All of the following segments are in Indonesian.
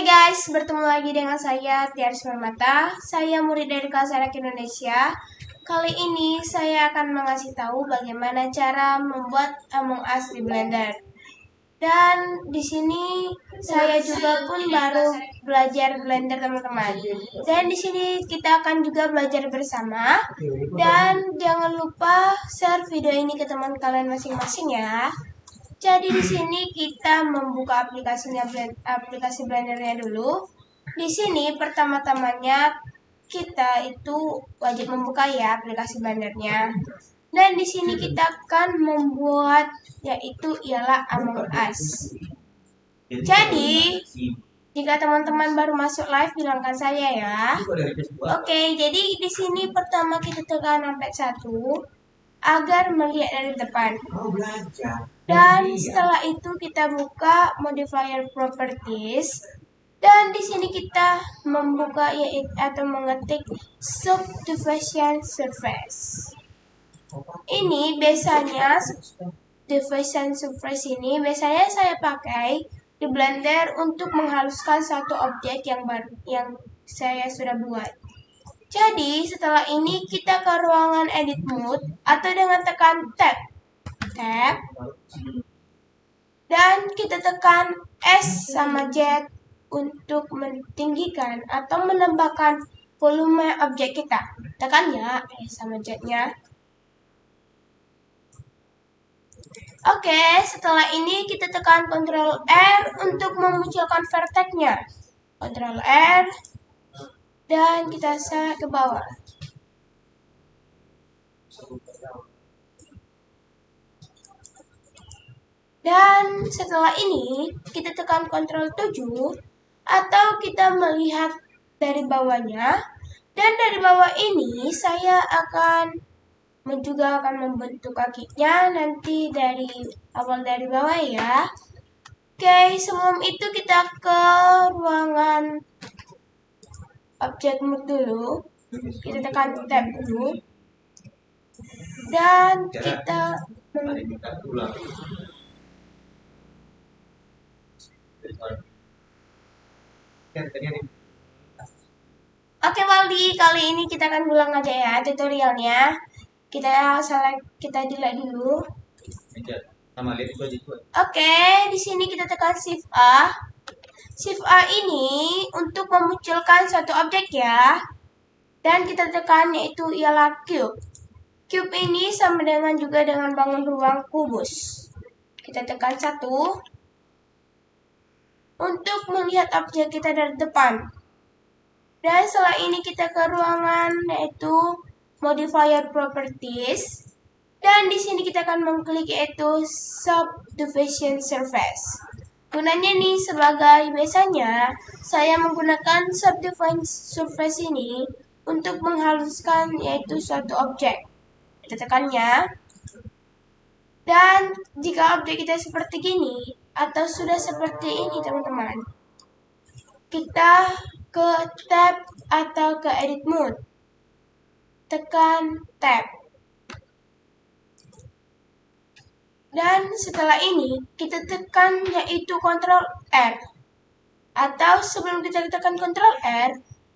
Hai guys, bertemu lagi dengan saya Tiaris Permata. Saya murid dari kelas Anak Indonesia. Kali ini saya akan mengasih tahu bagaimana cara membuat Among Us di Blender. Dan di sini saya juga pun baru belajar Blender, teman-teman. Dan di sini kita akan juga belajar bersama. Dan jangan lupa share video ini ke teman kalian masing-masing ya. Jadi di sini kita membuka aplikasi Blendernya dulu. Di sini pertama-tamanya kita itu wajib membuka ya aplikasi Blendernya. Dan di sini kita akan membuat yaitu ialah Among Us. Jadi jika teman-teman baru masuk live bilangkan saya ya. Oke, jadi di sini pertama kita tekan sampai 1 agar melihat dari depan. Dan setelah itu kita buka modifier properties. Dan di sini kita membuka atau mengetik subdivision surface. Ini biasanya subdivision surface ini biasanya saya pakai di Blender untuk menghaluskan satu objek yang saya sudah buat. Jadi setelah ini kita ke ruangan edit mode atau dengan tekan tab dan kita tekan S sama Z untuk meninggikan atau menambahkan volume objek kita. Tekan ya S sama Z-nya. Oke, setelah ini kita tekan Ctrl R untuk memunculkan vertex-nya. Ctrl R dan kita select ke bawah. Dan setelah ini kita tekan Ctrl 7 atau kita melihat dari bawahnya. Dan dari bawah ini saya juga akan membentuk kakinya nanti dari awal dari bawah ya. Oke, sebelum itu kita ke ruangan objek mode dulu. Kita tekan tab dulu. Dan kita Oke Waldi, kali ini kita akan ulang aja ya tutorialnya. Kita delete dulu. Oke, di sini kita tekan Shift A. Shift A ini untuk memunculkan satu objek ya. Dan kita tekan yaitu ialah cube. Cube ini sama dengan juga dengan bangun ruang kubus. Kita tekan 1 untuk melihat objek kita dari depan. Dan setelah ini kita ke ruangan yaitu modifier properties. Dan di sini kita akan mengklik yaitu subdivision surface. Gunanya nih sebagai biasanya saya menggunakan subdivision surface ini untuk menghaluskan yaitu suatu objek. Kita tekannya. Dan jika objek kita seperti gini atau sudah seperti ini teman-teman, kita ke tab atau ke edit mode. Tekan tab. Dan setelah ini kita tekan yaitu Ctrl R. Atau sebelum kita tekan Ctrl R,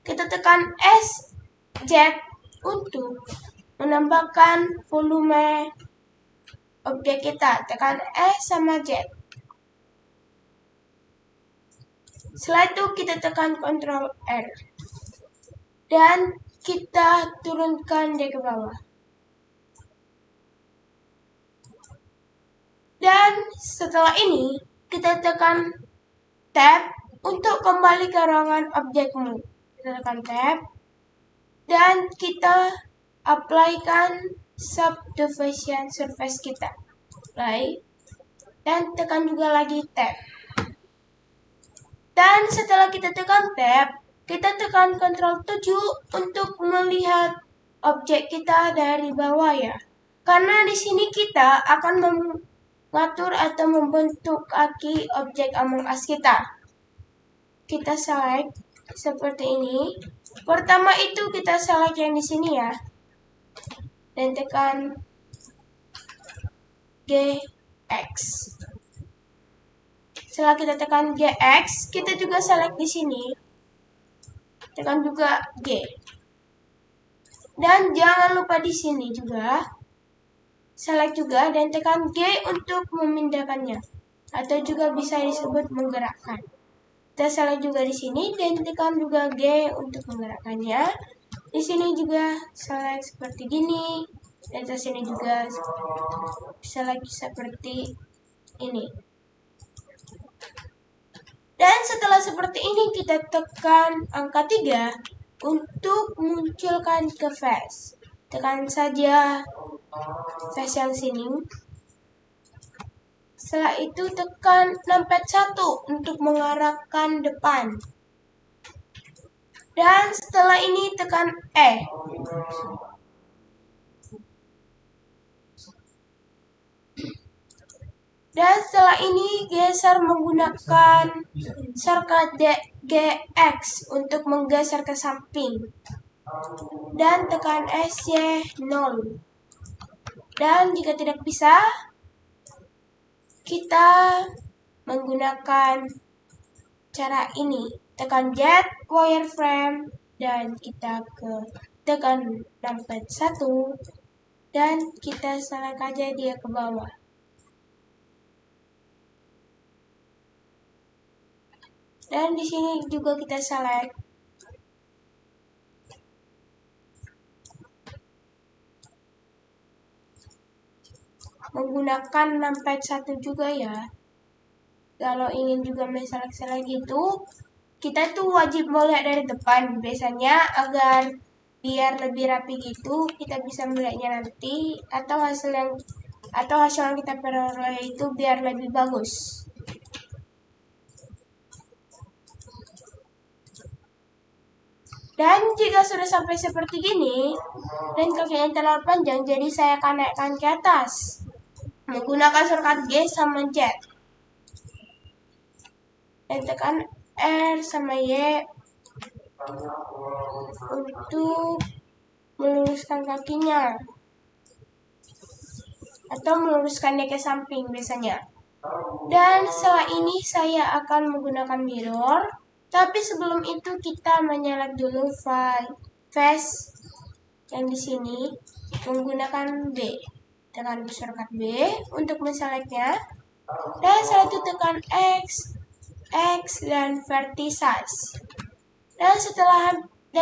kita tekan S Z untuk menambahkan volume objek kita. Tekan S sama Z. Setelah itu kita tekan Ctrl R. Dan kita turunkan dia ke bawah. Dan setelah ini kita tekan tab untuk kembali ke ruangan objekmu. Kita tekan tab dan kita apply-kan subdivision surface kita. Apply dan tekan juga lagi tab. Dan setelah kita tekan tab, kita tekan Ctrl 7 untuk melihat objek kita dari bawah ya. Karena di sini kita akan mengatur atau membentuk kaki objek Among Us kita. Kita select seperti ini. Pertama itu kita select yang di sini ya. Dan tekan GX. Setelah kita tekan GX, kita juga select di sini. Tekan juga G. Dan jangan lupa di sini juga select juga dan tekan G untuk memindahkannya, atau juga bisa disebut menggerakkan. Kita select juga di sini dan tekan juga G untuk menggerakkannya. Di sini juga select seperti gini, dan di sini juga select seperti ini. Dan setelah seperti ini kita tekan angka 3 untuk munculkan ke face. Tekan saja face yang sini. Setelah itu tekan numpad 1 untuk mengarahkan depan. Dan setelah ini tekan E. Dan setelah ini geser menggunakan shortcut GX untuk menggeser ke samping. Dan tekan SY0. Dan jika tidak bisa, kita menggunakan cara ini. Tekan Z wireframe dan kita tekan numpad 1 dan kita select aja dia ke bawah. Dan di sini juga kita select. Menggunakan numpad 1 juga ya. Kalau ingin juga select gitu, kita tuh wajib melihat dari depan biasanya, agar biar lebih rapi gitu kita bisa melihatnya nanti, atau hasil yang kita peroleh itu biar lebih bagus. Dan jika sudah sampai seperti gini dan kakinya terlalu panjang, jadi saya akan naikkan ke atas menggunakan shortcut G sama Z. Dan tekan R sama Y untuk meluruskan kakinya atau meluruskannya ke samping biasanya. Dan setelah ini saya akan menggunakan mirror, tapi sebelum itu kita menyalak dulu face yang di sini menggunakan B. Tekan shortcut B untuk menselectnya, dan setelah itu tekan X dan vertices. Dan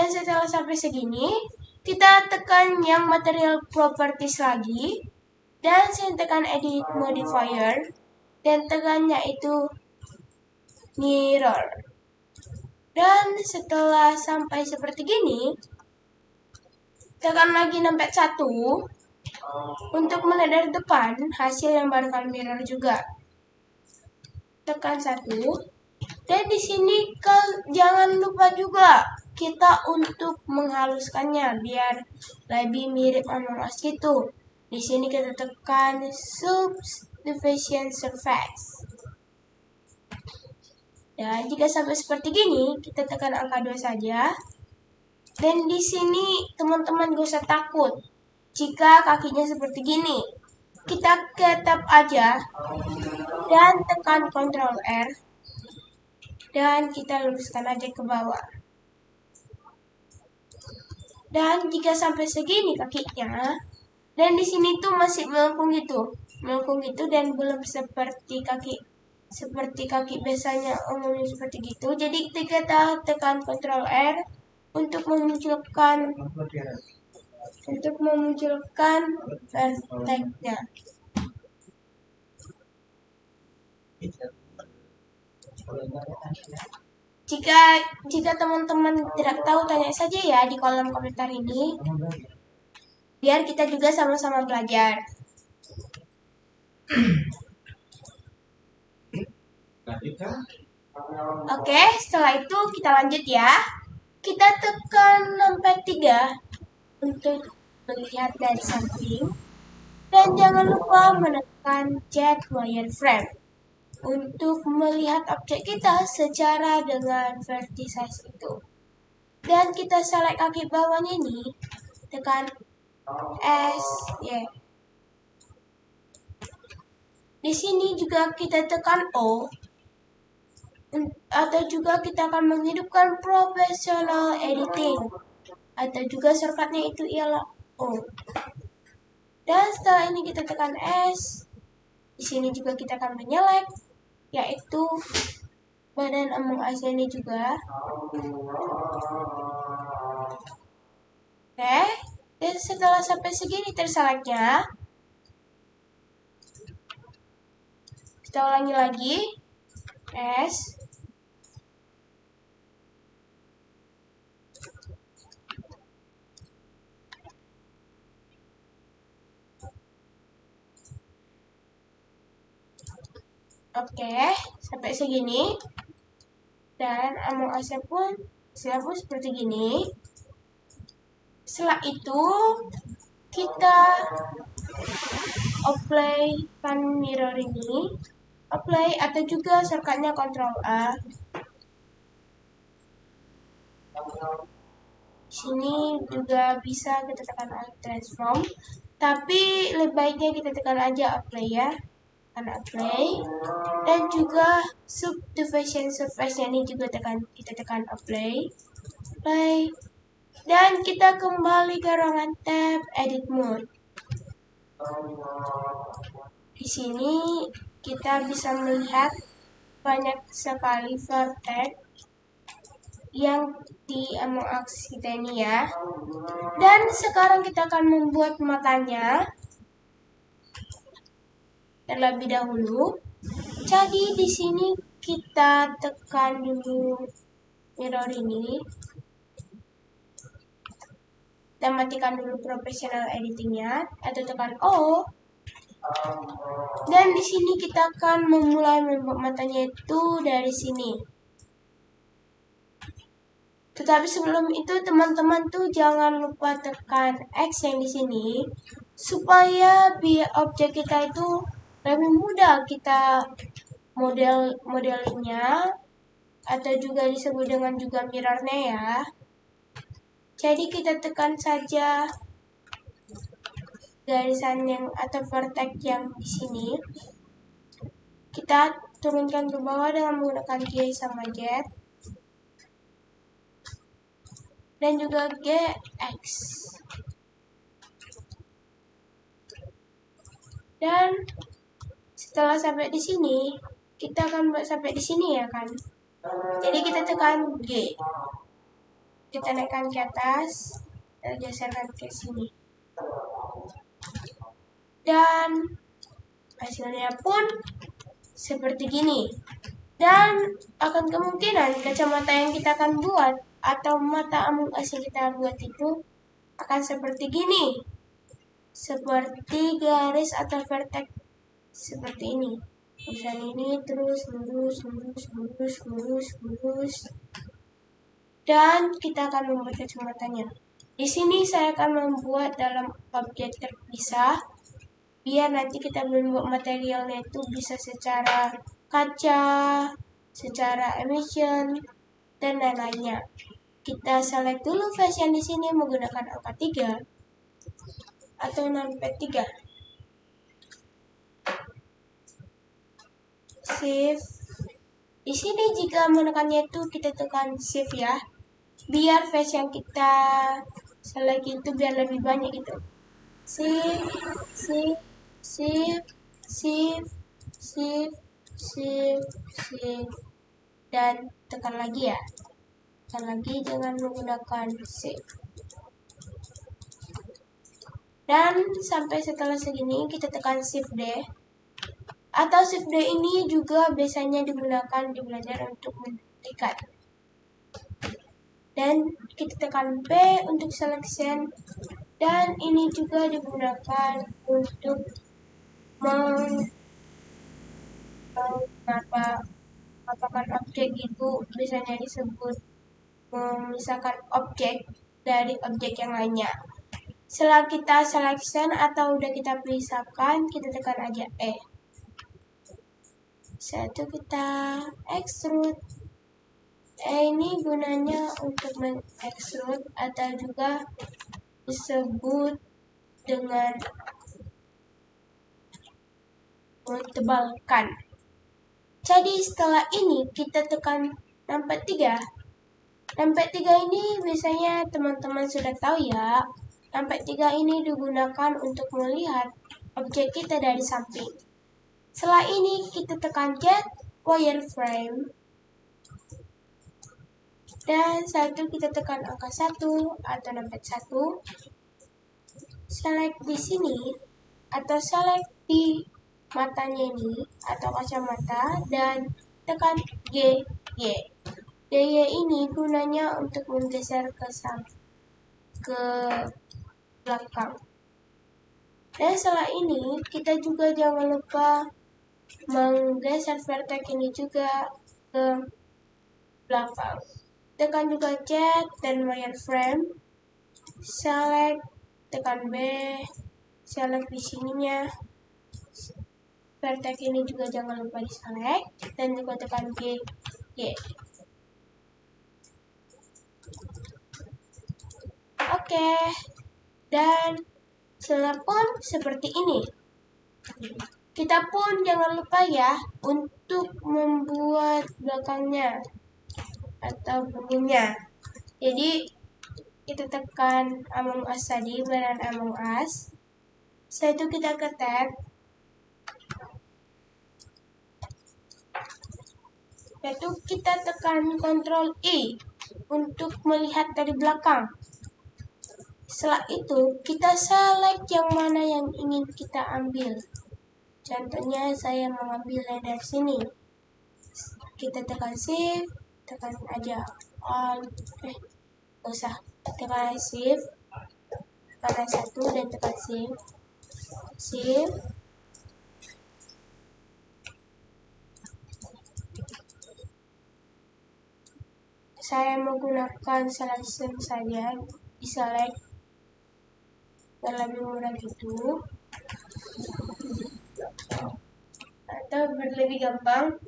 setelah sampai segini, kita tekan yang material properties lagi, dan saya tekan edit modifier, dan tekannya itu mirror. Dan setelah sampai seperti gini, tekan lagi numpad 1 untuk melihat dari depan hasil yang barukan mirror juga. Tekan 1. Dan di sini jangan lupa juga kita untuk menghaluskannya biar lebih mirip Among Us gitu. Di sini kita tekan subdivision surface. Dan jika sampai seperti gini, kita tekan angka 2 saja. Dan di sini teman-teman gak usah takut jika kakinya seperti gini. Kita ke tab aja dan tekan Ctrl R. Dan kita luruskan aja ke bawah. Dan jika sampai segini kakinya, dan di sini tuh masih melengkung gitu dan belum seperti kaki biasanya umumnya seperti gitu. Jadi kita tekan Ctrl R untuk memunculkan vertex-nya. Jika teman-teman tidak tahu, tanya saja ya di kolom komentar ini, biar kita juga sama-sama belajar. Oke, setelah itu kita lanjut ya. Kita tekan numpad 3 untuk melihat dari samping, dan jangan lupa menekan Z wireframe untuk melihat objek kita secara dengan vertices itu. Dan kita select kaki bawahnya ini, tekan S, Y. Di sini juga kita tekan O Atau juga kita akan menghidupkan professional editing. Atau juga shortcutnya itu ialah O. Dan setelah ini kita tekan S. Di sini juga kita akan menyelek, yaitu badan Among Us ini juga. Oke, dan setelah sampai segini terseleknya, kita ulangi lagi. S. Oke, sampai segini. Dan Among Us pun seperti gini. Setelah itu kita apply kan mirror ini, apply atau juga shortcutnya Ctrl A. Sini juga bisa kita tekan Alt transform, tapi lebih baiknya kita tekan aja apply ya, tekan apply. Dan juga subdivision surface ini juga kita tekan apply. Dan kita kembali ke ruangan tab edit mode. Di sini kita bisa melihat banyak sekali vertex yang di Among Us kita ini ya. Dan sekarang kita akan membuat matanya terlebih dahulu. Jadi di sini kita tekan dulu mirror ini. Kita matikan dulu professional editingnya atau tekan O. Dan di sini kita akan memulai membuat matanya itu dari sini. Tetapi sebelum itu teman-teman tuh jangan lupa tekan X yang di sini supaya biar objek kita itu lebih mudah kita modelingnya atau juga disebut dengan juga mirrornya ya. Jadi kita tekan saja garisan yang atau vertex yang di sini. Kita turunkan ke bawah dengan menggunakan G sama Z. Dan juga GX. Dan setelah sampai di sini, kita akan buat sampai di sini ya kan. Jadi kita tekan G. Kita naikkan ke atas, dan geserkan ke sini. Dan hasilnya pun seperti gini. Dan akan kemungkinan kacamata yang kita akan buat atau mata Among Us yang kita buat itu akan seperti gini. Seperti garis atau vertex seperti ini. Misalnya ini terus lurus. Dan kita akan membuat kacamatanya. Di sini saya akan membuat dalam objek terpisah, biar nanti kita membuat materialnya itu bisa secara kaca, secara emission, dan lain-lainnya. Kita select dulu face yang di sini menggunakan angka 3 atau numpad 3. Shift. Di sini jika menekannya itu kita tekan shift ya, biar face yang kita select itu biar lebih banyak gitu. Shift, dan tekan lagi ya. Tekan lagi dengan menggunakan shift. Dan sampai setelah segini kita tekan shift D. Atau shift D ini juga biasanya digunakan di Blender untuk mendekat. Dan kita tekan P untuk selection. Dan ini juga digunakan untuk apakah objek itu biasanya disebut memisahkan objek dari objek yang lainnya. Setelah kita selection atau udah kita pisahkan, kita tekan aja E. Satu kita extrude. Ini gunanya untuk mengextrude atau juga disebut dengan mentebalkan. Jadi setelah ini kita tekan numpad 3. Numpad 3 ini biasanya teman-teman sudah tahu ya. Numpad 3 ini digunakan untuk melihat objek kita dari samping. Setelah ini kita tekan get wireframe. Dan setelah itu kita tekan angka 1 atau numpad 1. Select di sini atau select di matanya ini atau kacamata dan tekan G. GY ini gunanya untuk menggeser ke belakang. Dan setelah ini kita juga jangan lupa menggeser vertex ini juga ke belakang. Tekan juga Z dan wireframe. Select, tekan B, select di sininya. Vertex ini juga jangan lupa di select dan juga tekan G. Oke. Dan setelah pun seperti ini. Kita pun jangan lupa ya untuk membuat belakangnya atau bunyinya. Jadi kita tekan Among Us tadi, beran Among Us. Setelah itu kita ke tab. Yaitu kita tekan Ctrl I untuk melihat dari belakang. Setelah itu kita select yang mana yang ingin kita ambil. Contohnya saya mengambil dari sini. Kita tekan shift, tekan aja alt, usah tekan shift, tekan 1 dan tekan shift. Saya menggunakan selection saja, di select yang lebih murah gitu, atau lebih gampang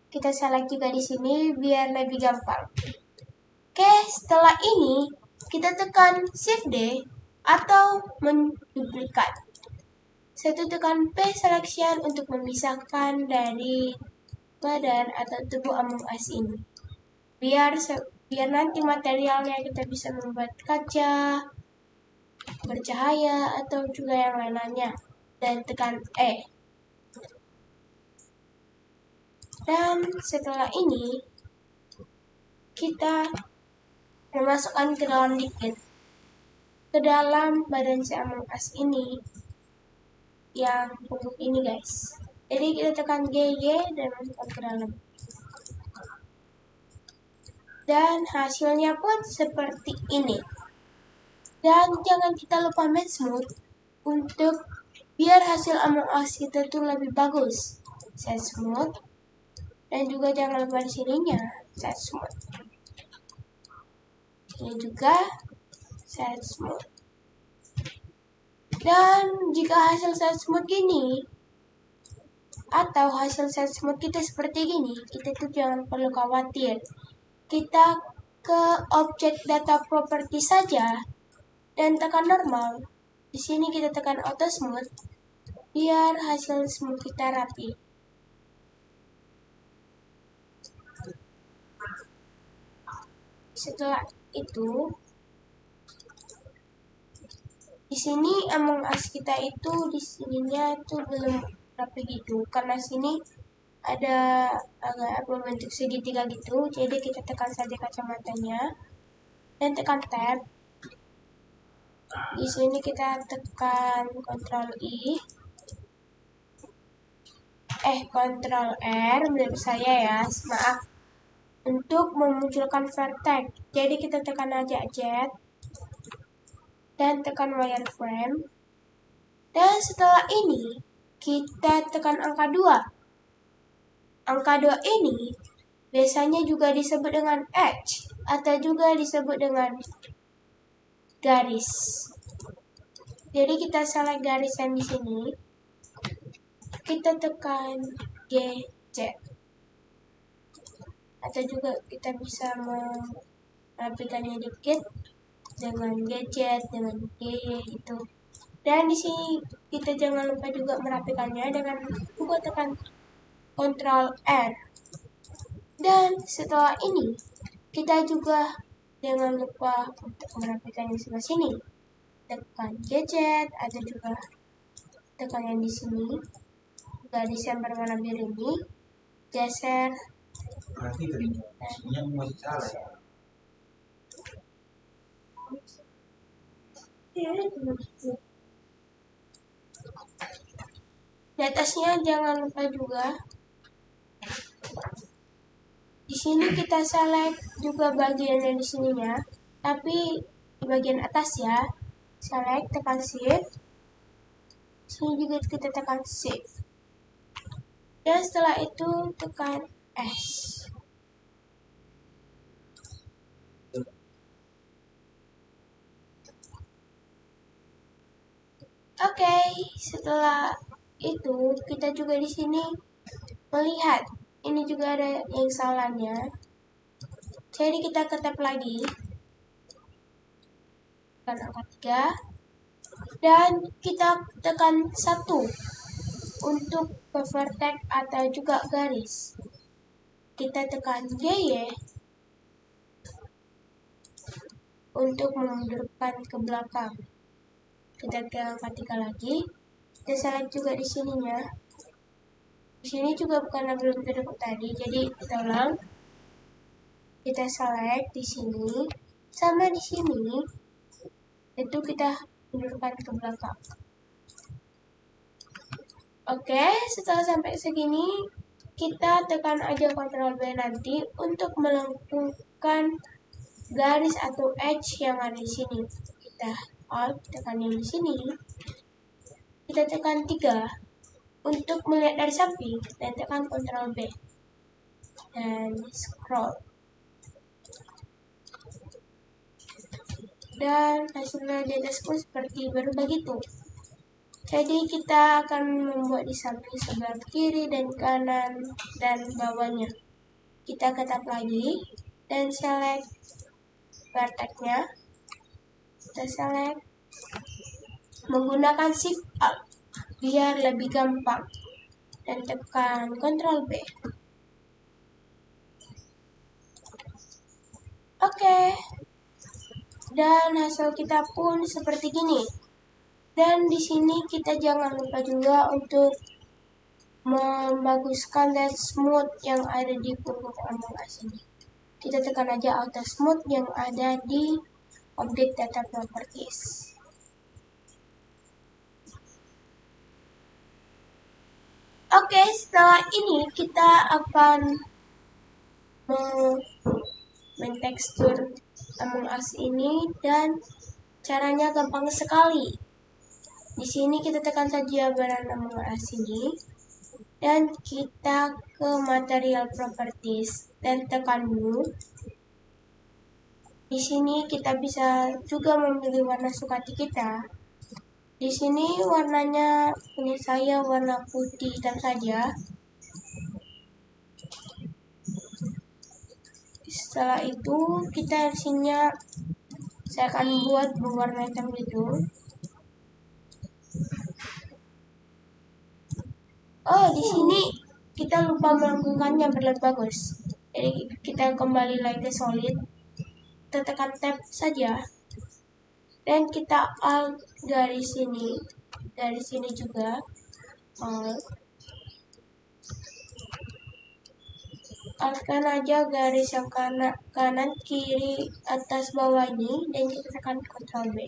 kita select juga di sini biar lebih gampang. Oke, setelah ini kita tekan shift D atau menduplikat. Satu tekan P selection untuk memisahkan dari badan atau tubuh Among Us ini. Biar nanti materialnya kita bisa membuat kaca, bercahaya atau juga yang lain-lainnya. Dan tekan E. Dan setelah ini kita memasukkan ke dalam dikit, ke dalam badan si Among Us ini yang punggung ini guys. Jadi kita tekan GY dan masukkan ke dalam. Dan hasilnya pun seperti ini. Dan jangan kita lupa make smooth untuk biar hasil Among Us kita tuh lebih bagus. Set smooth. Dan juga jangan lupa di sininya set smooth. Ini juga set smooth. Dan jika hasil set smooth gini atau hasil set smooth kita seperti gini, kita tuh jangan perlu khawatir. Kita ke objek data property saja dan tekan normal. Di sini kita tekan auto smooth biar hasil smooth kita rapi. Setelah itu, di sini Among Us kita itu di sininya tuh belum rapi gitu karena sini ada agak bentuk segitiga gitu. Jadi kita tekan saja kacamatanya dan tekan tab. Di sini kita tekan Ctrl I, Ctrl R menurut saya ya, maaf, untuk memunculkan vertex. Jadi kita tekan aja Z dan tekan wireframe. Dan setelah ini kita tekan angka 2. Angka 2 ini biasanya juga disebut dengan edge atau juga disebut dengan garis. Jadi kita select garis yang di sini. Kita tekan GZ. Atau juga kita bisa merapikannya dikit dengan gadget, dengan GY gitu. Dan di sini kita jangan lupa juga merapikannya dengan juga tekan Ctrl R. Dan setelah ini kita juga jangan lupa untuk merapikan di sebelah sini. Tekan gadget atau juga tekan yang di sini. Garis yang berwarna biru ini geser. Berarti garisnya masih salah ya. Di atasnya jangan lupa juga. Di sini kita select juga bagian yang di sininya, tapi di bagian atas ya. Select, tekan shift. Sini juga kita tekan shift. Dan setelah itu tekan S. Oke, setelah itu kita juga di sini melihat ini juga ada yang salahnya. Jadi kita tetap lagi tekan angka 3 dan kita tekan 1 untuk vertex atau juga garis. Kita tekan GY untuk memundurkan ke belakang. Kita tekan angka 3 lagi. Kita select juga di sininya. Di sini juga bukan belum terdapat tadi, jadi kita ulang. Kita select di sini sama di sini. Itu kita mundurkan ke belakang. Oke, setelah sampai segini, kita tekan aja Ctrl B nanti untuk melengkungkan garis atau edge yang ada di sini. Kita Alt tekan yang di sini. Kita tekan 3 untuk melihat dari samping dan tekan Ctrl B dan scroll. Dan hasilnya di atas pun seperti baru begitu. Jadi kita akan membuat di samping sebelah kiri dan kanan dan bawahnya. Kita ketap lagi dan select vertex-nya. Kita select menggunakan Shift Alt biar lebih gampang dan tekan Ctrl B. Oke. Dan hasil kita pun seperti gini. Dan di sini kita jangan lupa juga untuk membaguskan dan smooth yang ada di punggung Among Us ini. Kita tekan aja auto smooth yang ada di object data properties. Oke, setelah ini kita akan mentekstur Among Us ini dan caranya gampang sekali. Di sini kita tekan saja barang Among Us ini dan kita ke material properties dan tekan new. Di sini kita bisa juga memilih warna sukati kita. Di sini warnanya punya saya warna putih hitam saja. Setelah itu kita isinya saya akan buat berwarna hitam gitu. Oh, di sini kita lupa melakukannya berlihat bagus. Jadi kita kembali lagi ke solid. Kita tekan tab saja. Dan kita alt garis sini. Garis sini juga. Alt. Altkan aja garis yang kanan, kiri, atas, bawah ini. Dan kita tekan Ctrl B.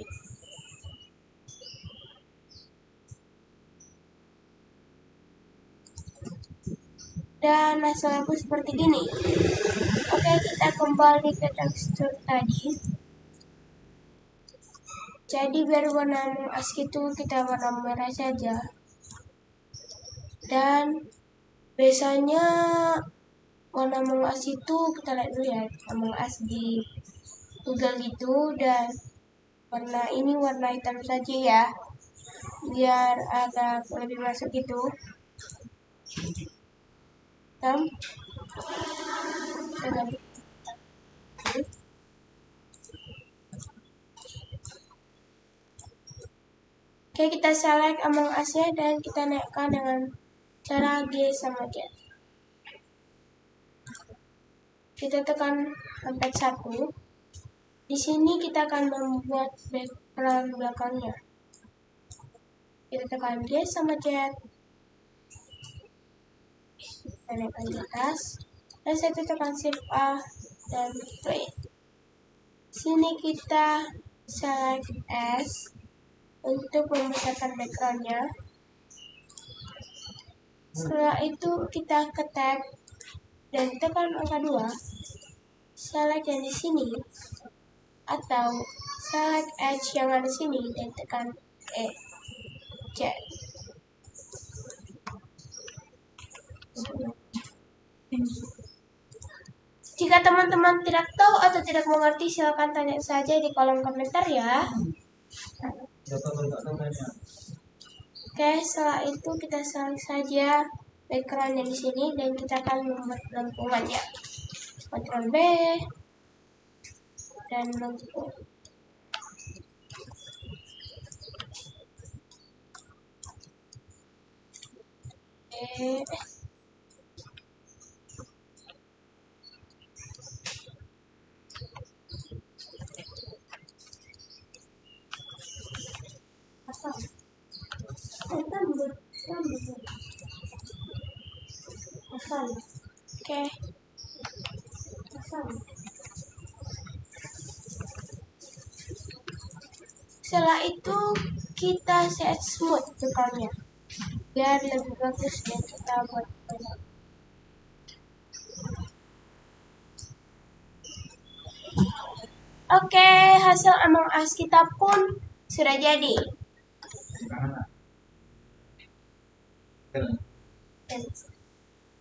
Dan hasilnya pun seperti gini. Oke, kita kembali ke tekstur tadi. Jadi biar warna Among Us itu kita warna merah saja. Dan biasanya warna Among Us itu kita lihat dulu ya, Among Us di Google gitu, dan warna ini warna hitam saja ya, biar agak lebih masuk gitu. Hitam. Oke, kita select Among Us-nya dan kita naikkan dengan cara G sama Z. Kita tekan sampai 1. Di sini kita akan membuat background belakangnya. Kita tekan G sama Z. Kita naikkan di atas. Dan saya tekan Shift A dan play. Sini kita select S untuk membesarkan backgroundnya. Setelah itu kita ke tab dan tekan angka 2. Select yang di sini atau select edge yang ada di sini dan tekan E, Z. Jika teman-teman tidak tahu atau tidak mengerti, silakan tanya saja di kolom komentar ya. Oke, setelah itu kita select saja backgroundnya di sini dan kita akan membuat lampungannya. Ctrl B dan lampu. Oke. Setelah itu kita set smooth backgroundnya biar lebih bagus dan kita buat banyak. Oke, hasil Among Us kita pun sudah jadi.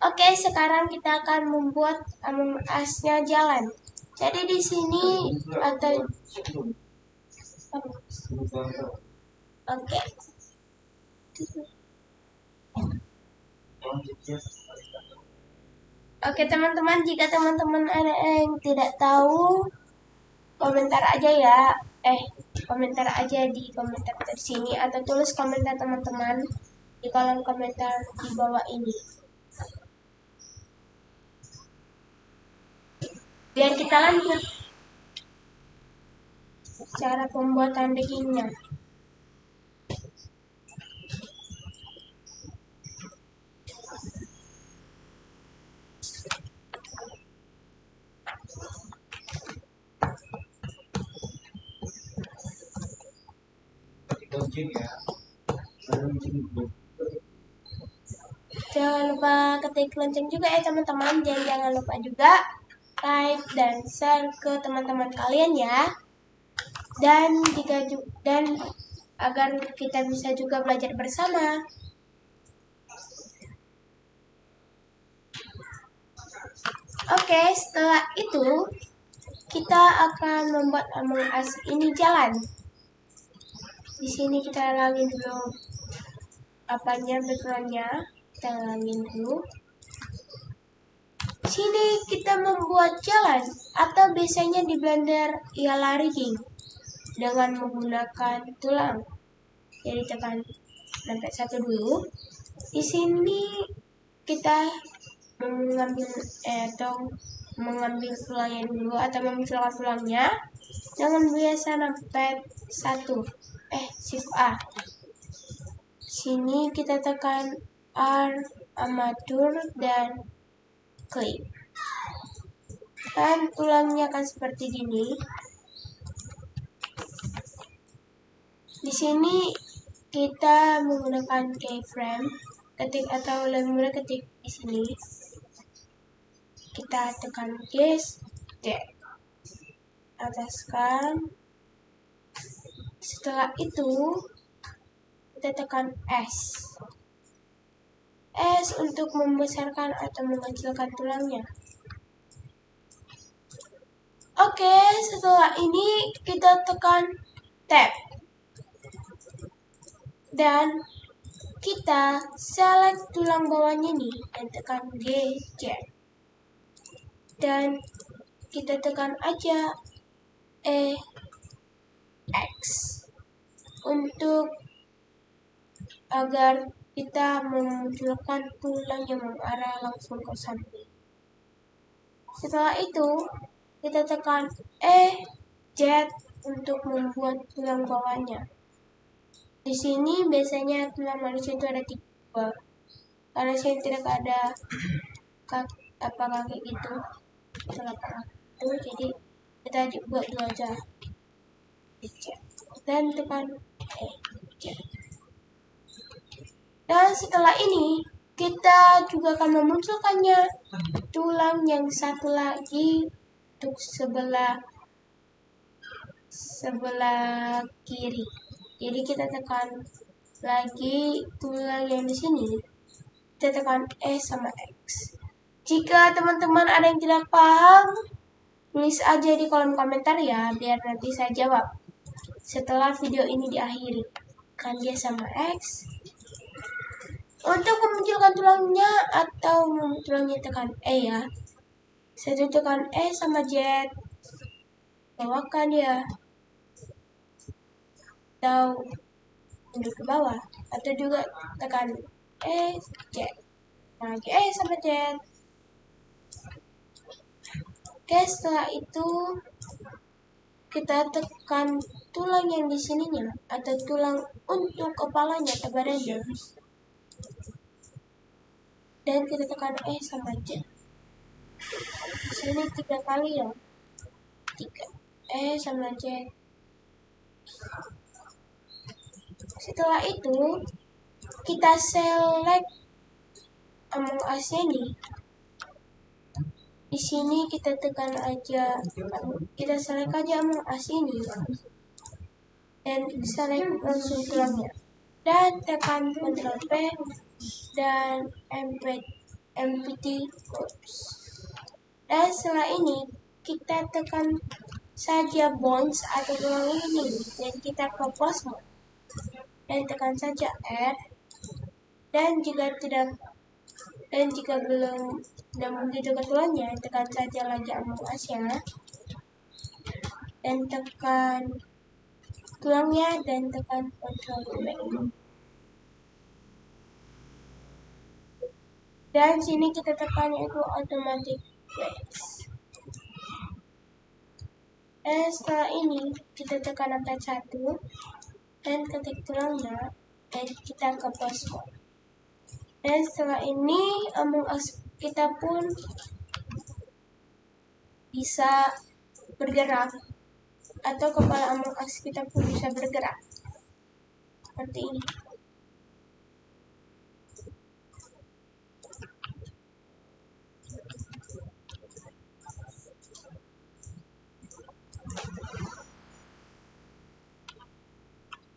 Oke, sekarang kita akan membuat Among Us-nya jalan. Jadi di sini atau oke. Oke teman-teman, jika teman-teman ada yang tidak tahu, komentar aja ya. Komentar aja di komentar tersini atau tulis komentar teman-teman di kolom komentar di bawah ini. Biar kita lanjut cara pembuatan backingnya. Jangan lupa ketik lonceng juga ya teman-teman, dan jangan lupa juga like dan share ke teman-teman kalian ya. Dan agar kita bisa juga belajar bersama. Oke, setelah itu kita akan membuat Among Us ini jalan. Di sini kita lalin dulu backgroundnya, kita lalin dulu. Sini kita membuat jalan atau biasanya di Blender ialah rigging dengan menggunakan tulang. Jadi tekan sampai 1 dulu. Di sini kita mengambil tulangnya dulu atau memisahkan tulangnya. Jangan biasa sampai 1. Shift A. Sini kita tekan R, amatur dan klik. Dan tulangnya akan seperti gini. Di sini kita menggunakan keyframe, ketik atau lebih mudah ketik di sini. Kita tekan G, ataskan. Setelah itu kita tekan S. S untuk membesarkan atau mengecilkan tulangnya. Oke, setelah ini kita tekan Tab. Dan kita select tulang bawahnya nih dan tekan G, Z. Dan kita tekan aja X untuk agar kita memunculkan tulang yang mengarah langsung ke samping. Setelah itu, kita tekan Z untuk membuat tulang bawahnya. Di sini biasanya tulang manusia itu ada 3. Karena saya tidak ada kaki gitu, telapak itu, jadi kita buat 2 aja. Dan tekan Z. Dan setelah ini kita juga akan memunculkannya tulang yang satu lagi untuk sebelah kiri. Jadi kita tekan lagi tulang yang di sini. Kita tekan sama X. Jika teman-teman ada yang tidak paham, tulis aja di kolom komentar ya, biar nanti saya jawab setelah video ini diakhiri. Kan dia sama X. Untuk memunculkan tulangnya atau tulangnya tekan ya. Saya tekan sama Z. Bawakan ya. Atau mundur ke bawah. Atau juga tekan Z. Lagi sama Z. Oke, setelah itu kita tekan tulang yang di sininya atau tulang untuk kepalanya atau badannya. Dan kita tekan sama Z. Di sini 3 kali ya. 3 sama Z. Setelah itu kita select Among Us ini. Di sini kita tekan aja, kita select aja Among Us ini dan select langsung tulangnya dan tekan Ctrl P dan empty corpse. Dan setelah ini kita tekan saja bones atau tulang ini dan kita ke pause mode dan tekan saja R. Dan jika belum begitu ketulannya, tekan saja lagi Among Us ya. Dan tekan tulangnya dan tekan Ctrl V. Dan sini kita tekan itu automatic place. Dan setelah ini kita tekan angka 1 dan ketik tulangnya dan kita ke pause mode. Dan setelah ini Among Us kita pun bisa bergerak atau kepala Among Us kita pun bisa bergerak seperti ini.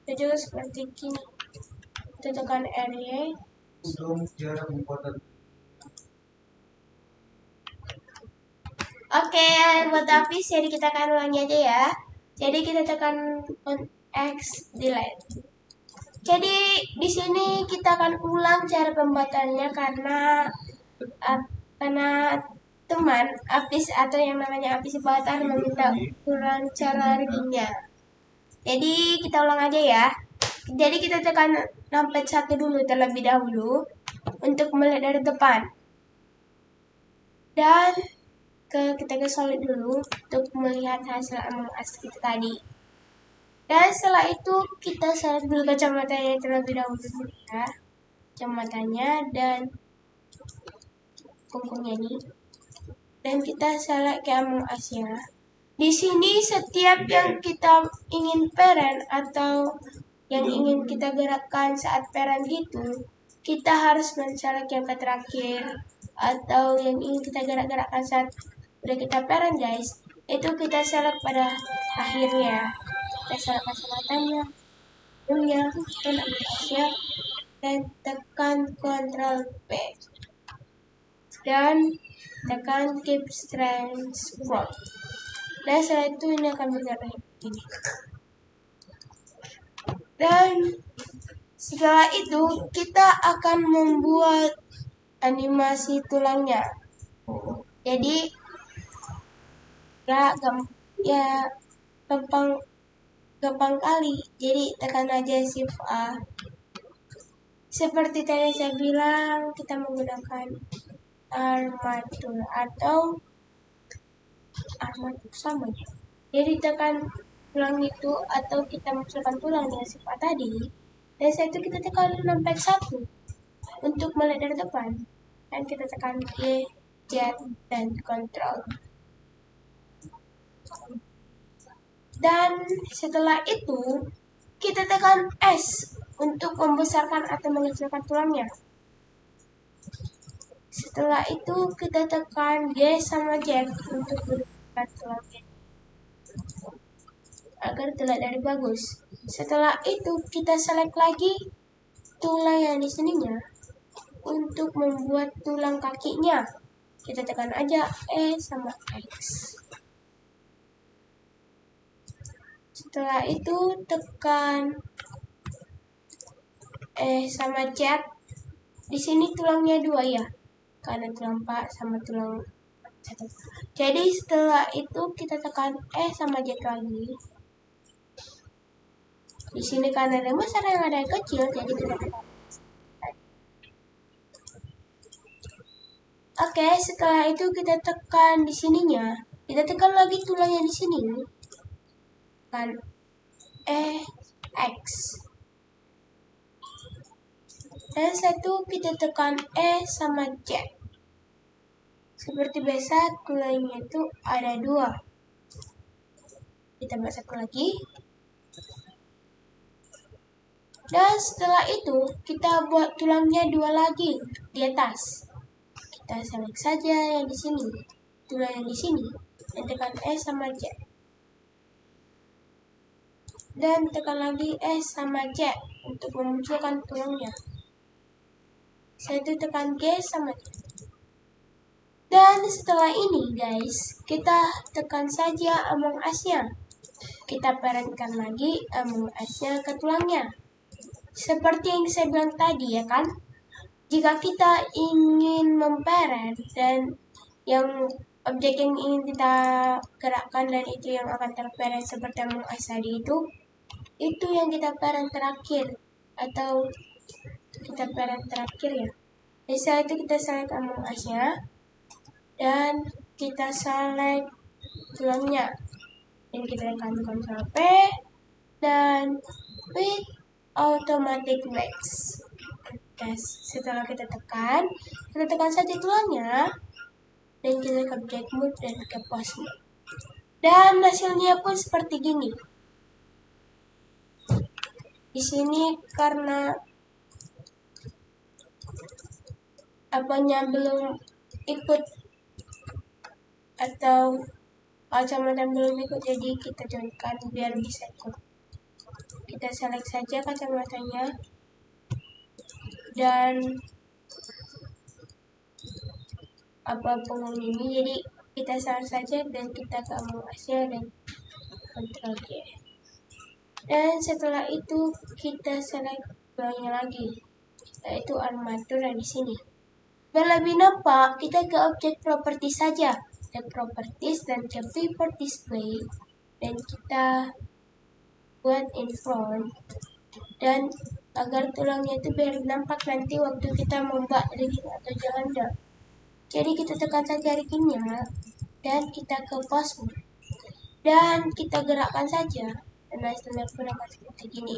Dan juga seperti ini. Kita tekan RY. Oke, buat Hafiz, jadi kita akan ulangi aja ya. Jadi kita tekan X delete. Jadi di sini kita akan ulang cara pembuatannya karena teman Hafiz atau yang namanya Hafiz Batar meminta ulang cara readingnya. Jadi kita ulang aja ya. Jadi kita tekan numpad 1 dulu terlebih dahulu untuk melihat dari depan. Dan kita ke solid dulu untuk melihat hasil Among Us kita tadi. Dan setelah itu kita select dulu kacamatanya terlebih dahulu ya. Kacamatanya dan kumpulnya ini. Dan kita select ke Among Us ya. Di sini setiap yang kita ingin parent atau yang ingin kita gerakkan saat parent gitu, kita harus men-select yang ke terakhir atau yang ingin kita gerak-gerakkan saat udah kita parent guys, itu kita select pada akhirnya. Kita select kacamatanya, punya, dan tekan Ctrl P dan tekan keep transform. Dan setelah itu ini akan bergerak ini. Dan setelah itu kita akan membuat animasi tulangnya. Jadi gampang kali. Jadi tekan aja Shift A Seperti tadi saya bilang, kita menggunakan armatur atau armatur sama ya. Jadi tekan tulang itu atau kita munculkan tulang dengan sifat tadi. Dan setelah itu kita tekan numpad 1 untuk melihat dari depan. Dan kita tekan G, Z, dan Ctrl. Dan setelah itu kita tekan S untuk membesarkan atau mengecilkan tulangnya. Setelah itu kita tekan G sama Z untuk membesarkan tulangnya agar terlihat dari bagus. Setelah itu kita select lagi tulang yang di sininya untuk membuat tulang kakinya. Kita tekan aja E sama X. Setelah itu tekan sama Z. Di sini tulangnya 2 ya, karena tulang Pak sama tulang 1. Jadi setelah itu kita tekan sama Z lagi. Di sini karena ada yang besar yang ada yang kecil, jadi kita tekan. Oke, setelah itu kita tekan di sininya. Kita tekan lagi tulang yang di sini. Tekan X. Dan satu kita tekan sama Z. Seperti biasa tulangnya itu ada 2. Kita buat 1 lagi. Dan setelah itu kita buat tulangnya 2 lagi di atas. Kita select saja yang di sini, tulang yang di sini, dan tekan sama Z. Dan tekan lagi sama Z untuk memunculkan tulangnya. Saya itu tekan G sama Z. Dan setelah ini guys, kita tekan saja Among Us-nya. Kita parentkan lagi Among Us-nya ke tulangnya. Seperti yang saya bilang tadi ya kan, jika kita ingin memparent dan yang objek yang ingin kita gerakkan dan itu yang akan terparent seperti Among Us tadi itu yang kita parent terakhir atau kita parent terakhir ya. Jadi setelah itu kita select Among Us-nya dan kita select tulangnya dan kita tekan Ctrl P dan with automatic max. Setelah kita tekan saja tulangnya dan kita ke object mode dan ke pose mode. Dan hasilnya pun seperti gini. Di sini karena apanya belum ikut atau kacamata belum ikut, jadi kita joinkan biar bisa ikut. Kita select saja kacamatanya dan apa penghuni ini, jadi kita select saja dan kita ke Among Us-nya dan Ctrl G. Dan setelah itu kita select tulangnya lagi, yaitu armatur di sini. Biar lebih nampak, kita ke objek property saja, ke properties dan ke viewport display, dan kita buat in front, dan agar tulangnya itu biar nampak nanti waktu kita membuat rigging atau janda. Jadi kita tekan saja riggingnya dan kita ke pose mode dan kita gerakkan saja dan hasilnya pun akan seperti gini.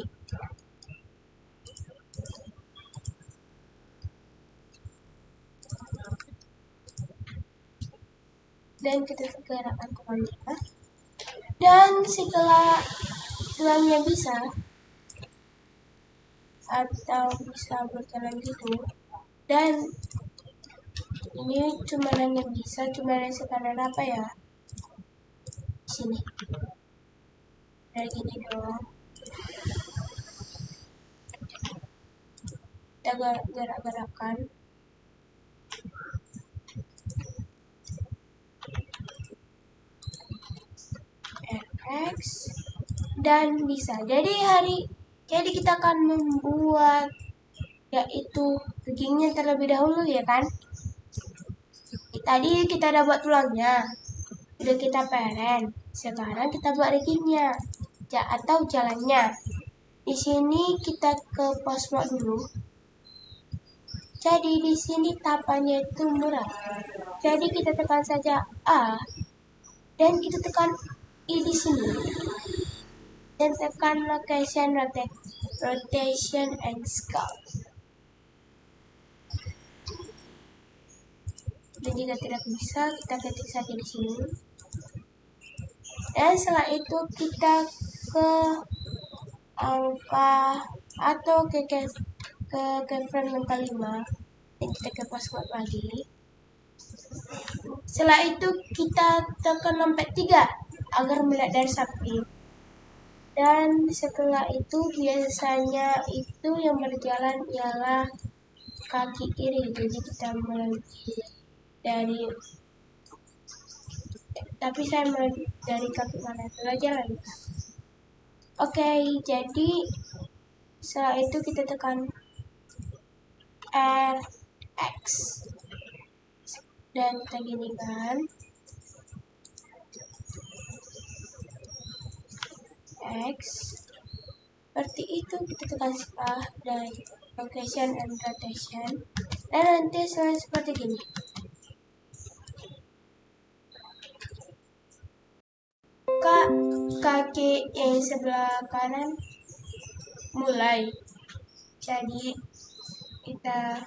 Dan kita gerakkan kembali. Dan setelah tulangnya bisa atau bisa berjalan gitu, dan ini cuma yang bisa, cuma yang sekarang apa ya, sini kayak gini doang. Kita gerak-gerakan X dan bisa. Jadi kita akan membuat yaitu riggingnya terlebih dahulu ya kan. Tadi kita udah buat tulangnya, udah kita parent. Sekarang kita buat riggingnya atau jalannya. Di sini kita ke pose mode dulu Jadi di sini tapannya itu murah. Jadi kita tekan saja A dan kita tekan I di sini. Dan tekan location rotation and scale. Dan jika tidak bisa, kita ketik saja di sini. Dan setelah itu kita ke angka atau ke keyframe angka 5 dan kita ke password lagi. Setelah itu kita tekan lompet 3 agar melihat dari samping. Dan setelah itu biasanya itu yang berjalan ialah kaki kiri, jadi kita mulai dari, tapi saya mulai dari kaki kanan aja lagi. Oke, jadi setelah itu kita tekan RX dan kita gini kan, X seperti itu. Kita tekan space dan location and rotation, dan nanti seperti gini. Kaki yang sebelah kanan mulai, jadi kita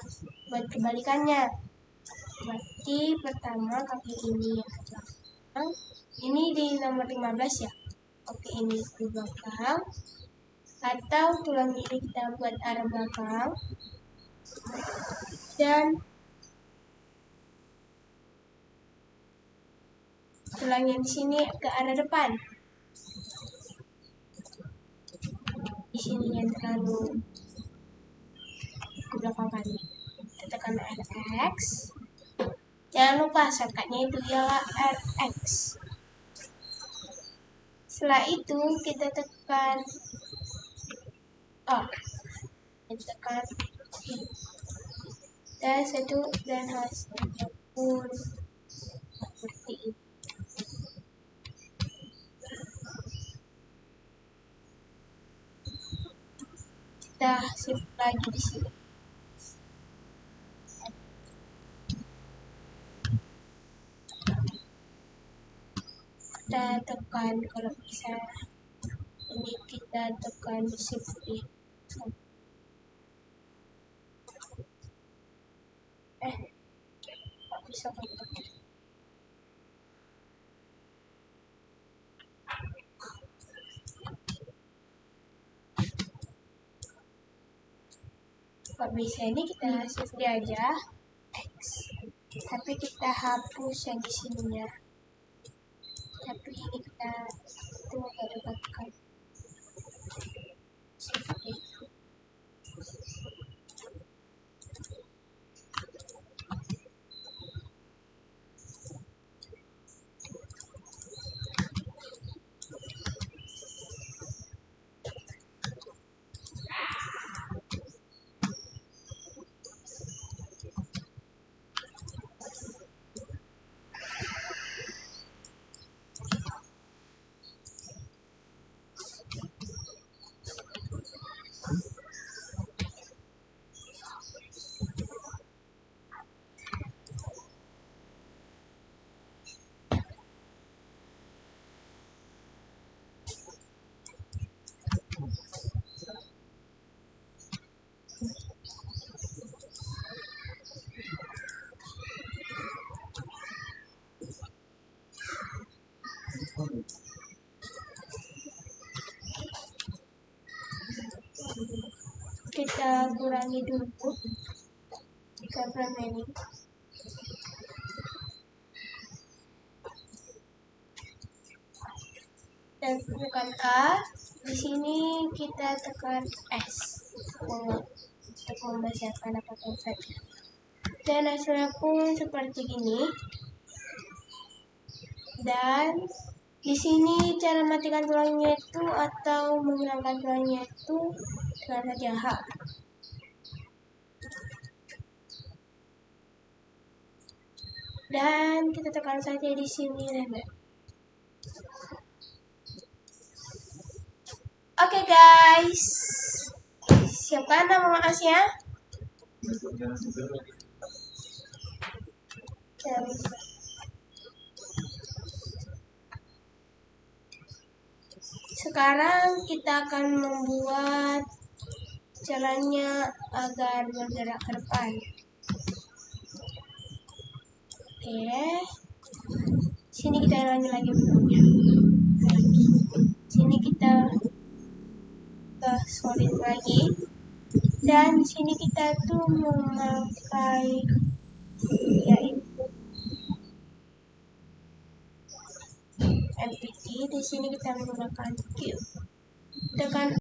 buat kebalikannya. Berarti pertama kaki ini yang ke belakang, ini di nomor 15 ya. Oke, ini di belakang, atau tulang ini kita buat arah belakang, dan tulangnya di sini ke arah depan. Di sini yang terlalu ke belakang kali. Kita tekan RX. Jangan lupa shortcutnya itu ialah RX. Setelah itu kita tekan kita tekan dan satu dan hasilnya pun seperti itu. Kita shift lagi di sini. Kita tekan, kalau bisa ini kita tekan shift di nggak bisa kontak. Nggak bisa, ini kita shift aja X, tapi kita hapus yang di sininya. Tapi ini kita tunggu dapatkan shift D. Kita kurangi dulu keyframe ini. Dan tekan A. Di sini kita tekan S untuk membesarkan apapun saja. Dan hasilnya pun seperti ini. Dan di sini cara matikan tulangnya itu atau menghilangkan tulangnya itu dengan saja H. Dan kita tekan saja di sini reset. Oke guys, siapkan nama maasnya. Jangan seger lagi. Ya, bisa. Sekarang kita akan membuat jalannya agar bergerak ke depan. Oke, sini kita ulangi lagi bentuknya. Sini kita solid lagi, dan sini kita tuh memakai yaitu MPT. Di sini kita menggunakan cube. Tekan